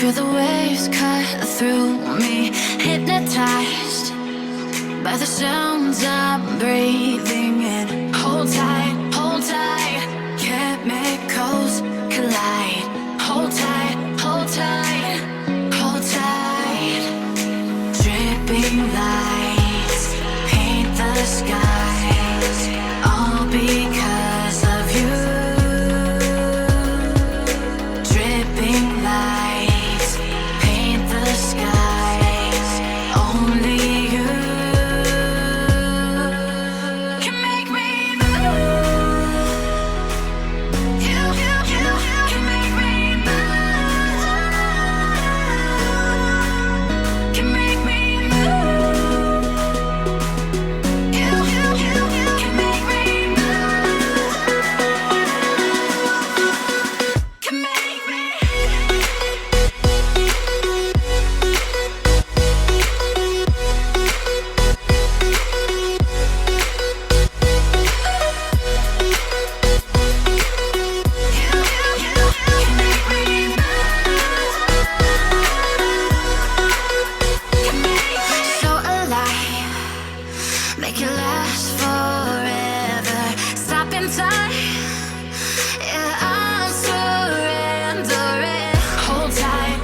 Feel the waves cut through me, hypnotized by the sounds I'm breathing in. Hold tight, chemicals collide. Hold tight, hold tight, hold tight. Dripping lights paint the skies, all because of you. Dripping lights paint the skies, only you can make me move. You can make me move. Can make me move. You can make me move. Can make me. So alive, make it last forever. Stop in time, yeah, I'm surrendering. Hold tight,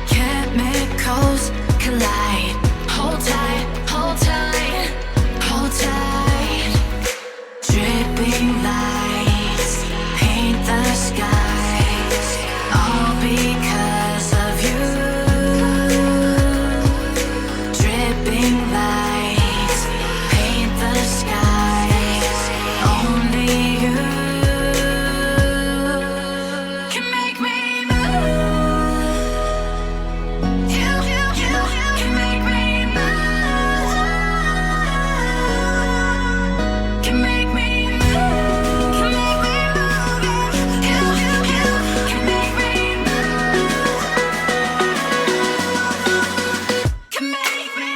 chemicals collide. Hold tight, hold tight, hold tight. Dripping lights paint the skies, all because of you. Dripping lights paint the skies, only you can make me move. You can make me move. Can make me move. Can make me move. You can make me move. Can make me.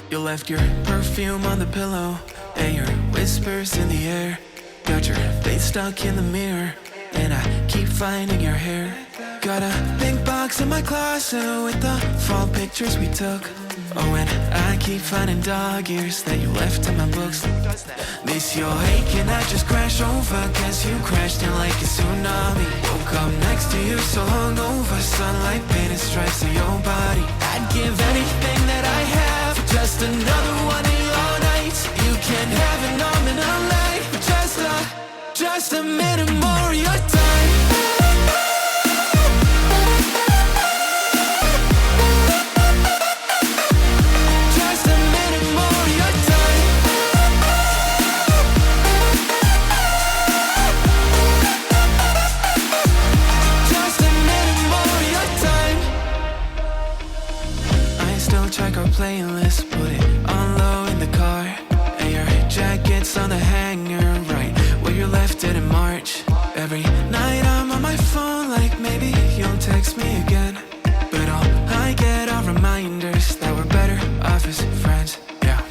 You left your perfume on the pillow and your whispers in the air. Got your face stuck in the mirror and I keep finding your hair. Got a pink box in my closet with the fall pictures we took. Oh, and I keep finding dog ears that you left in my books. Miss your ache and I just crash over, cause you crashed in like a tsunami. Woke up next to you so hungover, sunlight painted stripes on your body. I'd give anything that I have for just another one of your nights. You can have an arm and a leg, just a minute more of your time. Just a minute more of your time. Just a minute more of your time. I still check our playlist, put it on low in the car. And your jacket's on the hanger, right where you left it in March. Every night I'm on my phone like maybe you'll text me again. But all I get are reminders that we're better off as friends, yeah.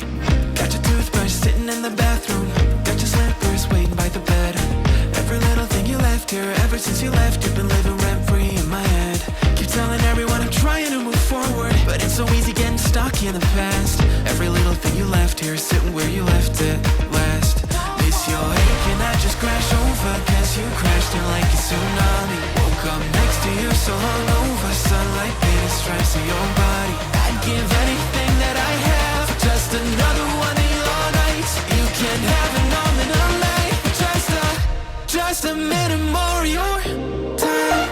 Got your toothbrush sitting in the bathroom, got your slippers waiting by the bed. Every little thing you left here, ever since you left, you've been living rent-free in my head. Keep telling everyone I'm trying to move forward, but it's so easy getting stuck in the past. Every little thing you left here, sitting where you left it last. Miss your ache and I just crash over, cause you crashed in like a tsunami. Woke up next to you so hungover, sunlight painted stripes on your body. I'd give anything that I have for just another one of your nights. You can have an arm and a leg, just a minute more of your time.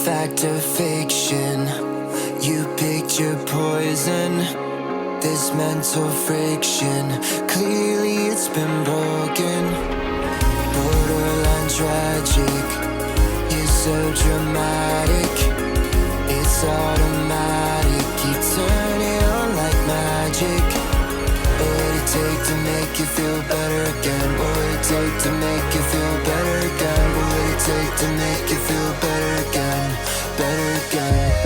fact or fiction? You picked your poison. This mental friction, clearly it's been broken. Borderline tragic, you're so dramatic. It's automatic, you turn it on like magic. What would it take to make you feel better again? What would it take to make you feel better again? What would it take to make you feel better again? Better again.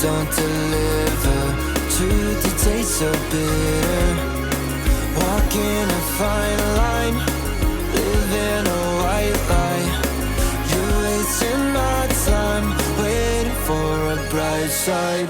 Don't deliver, truth it tastes so bitter. Walking a fine line, living a white lie. You're wasting my time, waiting for a bright side.